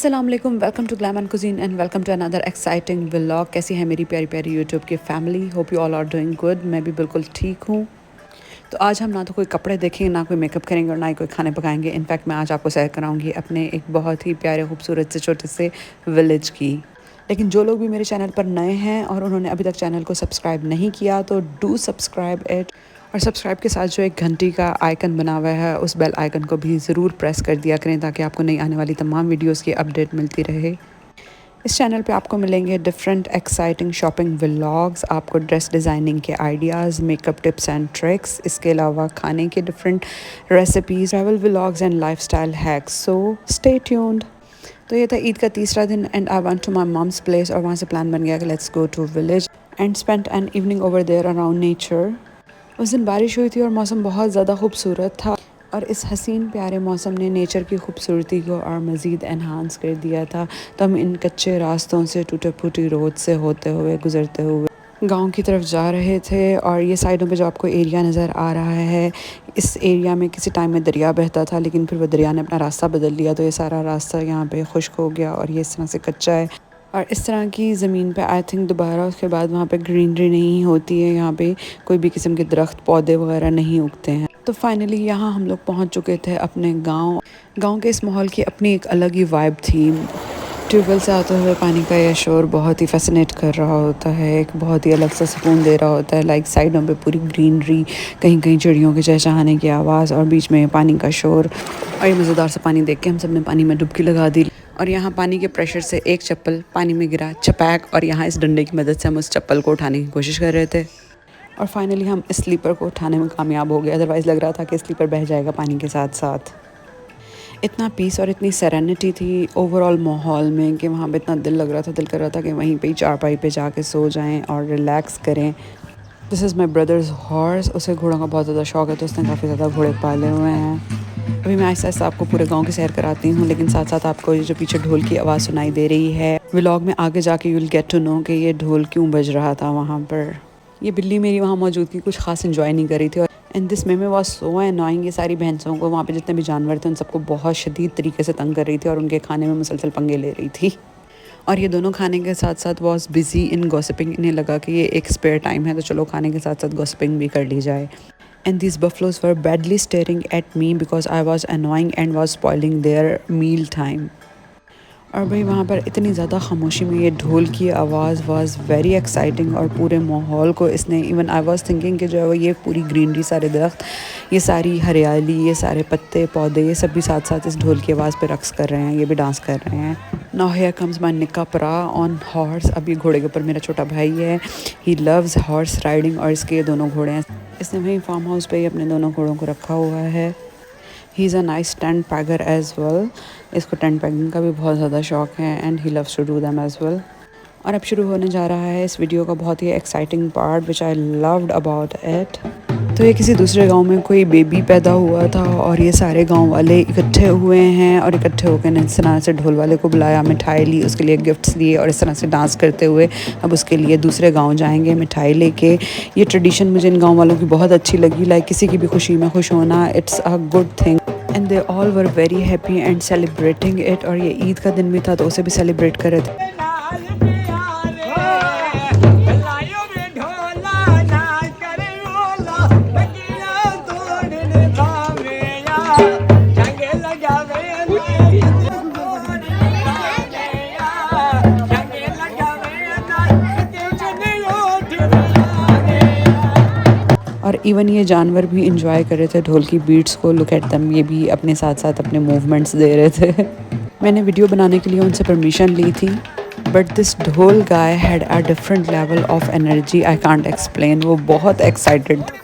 अस्सलाम वालेकुम, welcome to Glam and Cuisine and welcome to another exciting vlog. कैसी है मेरी प्यारी प्यारी यूट्यूब की family? Hope you all are doing good. मैं भी बिल्कुल ठीक हूँ। तो आज हम ना तो कोई कपड़े देखेंगे, ना कोई मेकअप करेंगे और ना ही कोई खाने पकाएंगे। इनफैक्ट मैं आज आपको सैर कराऊंगी अपने एक बहुत ही प्यारे खूबसूरत से छोटे से विलेज की। लेकिन जो लोग भी मेरे चैनल पर नए हैं और उन्होंने अभी तक चैनल को सब्सक्राइब नहीं किया तो डू सब्सक्राइब इट। और सब्सक्राइब के साथ जो एक घंटी का आइकन बना हुआ है उस बेल आइकन को भी ज़रूर प्रेस कर दिया करें ताकि आपको नई आने वाली तमाम वीडियोस की अपडेट मिलती रहे। इस चैनल पे आपको मिलेंगे डिफरेंट एक्साइटिंग शॉपिंग व्लॉग्स, आपको ड्रेस डिज़ाइनिंग के ideas, makeup tips and tricks, इसके अलावा खाने के different recipes, travel vlogs and lifestyle hacks. So stay tuned. तो ये था ईद का तीसरा दिन and I went to my mom's place और वहाँ से प्लान बन गया कि let's go to village and spend an evening over there around nature. उस दिन बारिश हुई थी और मौसम बहुत ज़्यादा खूबसूरत था और इस हसीन प्यारे मौसम ने नेचर की खूबसूरती को और मज़ीद एनहांस कर दिया था। तो हम इन कच्चे रास्तों से टूटे फूटी रोड से होते हुए गुज़रते हुए गांव की तरफ जा रहे थे। और ये साइडों पे जो आपको एरिया नज़र आ रहा है, इस एरिया में किसी टाइम में दरिया बहता था लेकिन फिर वो दरिया ने अपना रास्ता बदल लिया, तो ये सारा रास्ता यहाँ पे खुश्क हो गया और ये इस तरह से कच्चा है। और इस तरह की ज़मीन पे आई थिंक दोबारा उसके बाद वहाँ पे ग्रीनरी नहीं होती है, यहाँ पे कोई भी किस्म के दरख्त पौधे वगैरह नहीं उगते हैं। तो फाइनली यहाँ हम लोग पहुँच चुके थे अपने गांव के इस माहौल की अपनी एक अलग ही वाइब थी। ट्यूबवेल से आते हुए पानी का यह शोर बहुत ही फैसिनेट कर रहा होता है, एक बहुत ही अलग सा सुकून दे रहा होता है। लाइक साइडों पे पूरी ग्रीनरी, कहीं कहीं चिड़ियों के चहचहाने की आवाज़ और बीच में पानी का शोर। और ये मज़ेदार सा पानी देख के हम सब ने पानी में डुबकी लगा दी और यहाँ पानी के प्रेशर से एक चप्पल पानी में गिरा चपैक, और यहाँ इस डंडे की मदद से हम उस चप्पल को उठाने की कोशिश कर रहे थे और फाइनली हम इस स्लीपर को उठाने में कामयाब हो गए। अदरवाइज़ लग रहा था कि स्लीपर बह जाएगा पानी के साथ साथ। इतना पीस और इतनी सेरेनिटी थी ओवरऑल माहौल में कि वहाँ पे इतना दिल लग रहा था, दिल कर रहा था कि वहीं पे ही चारपाई पे जाके सो जाएं और रिलैक्स करें। This is my brothers horse. उसे घोड़ों का बहुत ज़्यादा शौक है तो उसने काफ़ी ज़्यादा घोड़े पाले हुए हैं। अभी मैं ऐसा ऐसा आपको पूरे गांव की सैर कराती हूँ, लेकिन साथ साथ आपको ये जो पीछे ढोल की आवाज़ सुनाई दे रही है, व्लॉग में आगे जाके you will get to know कि ये ढोल क्यों बज रहा था वहाँ पर। ये बिल्ली मेरी वहाँ मौजूदगी कुछ खास इंजॉय नहीं कर रही थी और एंड दिस में वॉज सो एनॉइंग। ये सारी भैंसों को, वहाँ पे जितने भी जानवर थे उन सबको बहुत शदीद तरीके से तंग कर रही थी और उनके खाने में मुसलसल पंगे ले रही थी। और ये दोनों खाने के साथ साथ वॉज बिजी इन गॉसिपिंग। इन्हें लगा कि ये एक स्पेयर टाइम है तो चलो खाने के साथ साथ गॉसिपिंग भी कर ली जाए। And these buffaloes were badly staring at me because I was annoying and was spoiling their meal time. और भाई वहाँ पर इतनी ज़्यादा खामोशी में ये ढोल की आवाज़ वाज वेरी एक्साइटिंग और पूरे माहौल को इसने, इवन आई वाज थिंकिंग कि जो है वो ये पूरी ग्रीनरी, सारे दरख्त, ये सारी हरियाली, ये सारे पत्ते पौधे, ये सब भी साथ साथ इस ढोल की आवाज़ पे रक्स कर रहे हैं, ये भी डांस कर रहे हैं। नाउ हियर कम्स माय निक्का परा ऑन हॉर्स। अब ये घोड़े के ऊपर मेरा छोटा भाई है। ही लव्स हॉर्स राइडिंग और इसके ये दोनों घोड़े हैं। इसने वहीं फार्म हाउस पे ही अपने दोनों घोड़ों को रखा हुआ है। He is a nice tent pegger as well. इसको टेंट पैकिंग का भी बहुत ज़्यादा शौक है and he loves to do them as well. और अब शुरू होने जा रहा है इस वीडियो का बहुत ही exciting part which I loved about it. तो ये किसी दूसरे गांव में कोई बेबी पैदा हुआ था और ये सारे गांव वाले इकट्ठे हुए हैं और इकट्ठे होकर इस तरह से ढोल वाले को बुलाया, मिठाई ली, उसके लिए गिफ्ट्स दिए और इस तरह से डांस करते हुए अब उसके लिए दूसरे गांव जाएंगे मिठाई लेके। ये ट्रेडिशन मुझे इन गांव वालों की बहुत अच्छी लगी। लाइक किसी की भी खुशी में खुश होना, it's a good thing and they all were very happy and celebrating it. और ये ईद का दिन भी था तो उसे भी सेलिब्रेट कर रहे थे। और इवन ये जानवर भी इंजॉय कर रहे थे ढोल की बीट्स को। लुक एट देम, ये भी अपने साथ साथ अपने मूवमेंट्स दे रहे थे। मैंने वीडियो बनाने के लिए उनसे परमिशन ली थी बट दिस ढोल guy had a different level of energy, I can't explain. वो बहुत एक्साइटेड थे।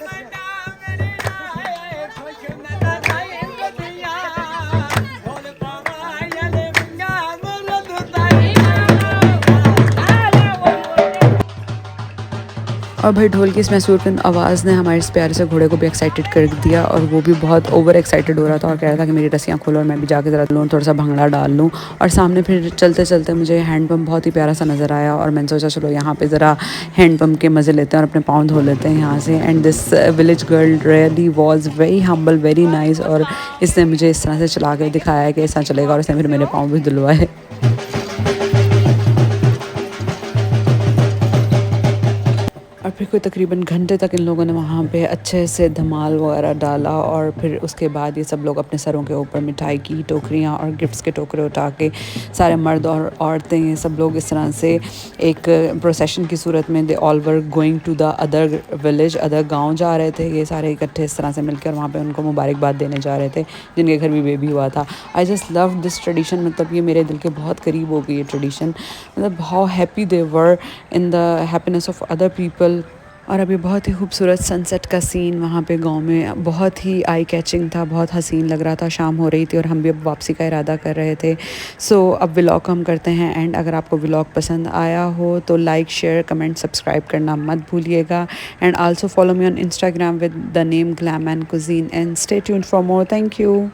और भाई ढोल की इस मैसूरकंद आवाज़ ने हमारे इस प्यारे से घोड़े को भी एक्साइटेड कर दिया और वो भी बहुत ओवर एक्साइटेड हो रहा था और कह रहा था कि मेरी रस्सियाँ खोलो और मैं भी जाके ज़रा लूँ, थोड़ा सा भंगड़ा डाल लूँ। और सामने फिर चलते चलते मुझे हैंडपम्प बहुत ही प्यारा सा नज़र आया और मैंने सोचा चलो यहाँ पे ज़रा हैंडपम्प के मज़े लेते हैं और अपने पाँव धो लेते हैं यहाँ से। And this village girl really was very humble, very nice, और इसने मुझे इस तरह से चला के दिखाया कि ऐसा चलेगा और इसने फिर मेरे पाँव भी धुलवाए। और फिर कोई तकरीबन घंटे तक इन लोगों ने वहाँ पे अच्छे से धमाल वगैरह डाला और फिर उसके बाद ये सब लोग अपने सरों के ऊपर मिठाई की टोकरियाँ और गिफ्ट्स के टोकरे उठा के सारे मर्द और औरतें ये सब लोग इस तरह से एक प्रोसेशन की सूरत में they all were going to the other village, other गांव जा रहे थे। ये सारे इकट्ठे इस तरह से मिलकर वहाँ पे उनको मुबारकबाद देने जा रहे थे जिनके घर भी बेबी हुआ था। I just love this tradition, मतलब ये मेरे दिल के बहुत करीब हो गई ये ट्रेडिशन। मतलब how happy they were in the happiness of other people. और अभी बहुत ही खूबसूरत सनसेट का सीन वहाँ पे गांव में बहुत ही आई कैचिंग था, बहुत हसीन लग रहा था। शाम हो रही थी और हम भी अब वापसी का इरादा कर रहे थे। सो अब व्लॉग हम करते हैं एंड अगर आपको व्लॉग पसंद आया हो तो लाइक, शेयर, कमेंट, सब्सक्राइब करना मत भूलिएगा। And also follow me on Instagram with the name glam and Cuisine and stay tuned for more. Thank you.